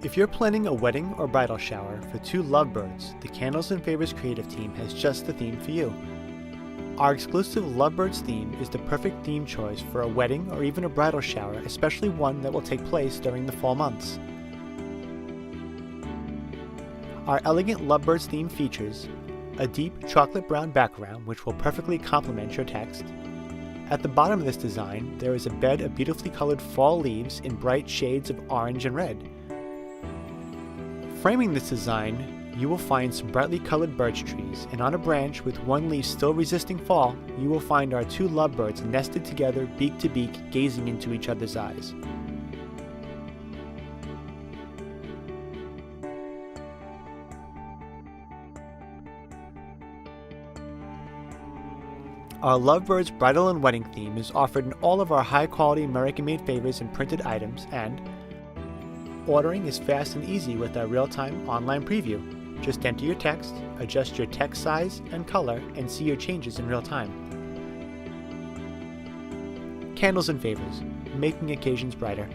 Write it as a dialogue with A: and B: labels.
A: If you're planning a wedding or bridal shower for two lovebirds, the Candles and Favors creative team has just the theme for you. Our exclusive Lovebirds theme is the perfect theme choice for a wedding or even a bridal shower, especially one that will take place during the fall months. Our elegant Lovebirds theme features a deep chocolate brown background which will perfectly complement your text. At the bottom of this design, there is a bed of beautifully colored fall leaves in bright shades of orange and red. Framing this design, you will find some brightly colored birch trees, and on a branch with one leaf still resisting fall, you will find our two lovebirds nested together beak to beak, gazing into each other's eyes. Our Lovebirds Bridal and Wedding theme is offered in all of our high-quality American-made favors and printed items, and ordering is fast and easy with our real-time online preview. Just enter your text, adjust your text size and color, and see your changes in real time. Candles and Favors, making occasions brighter.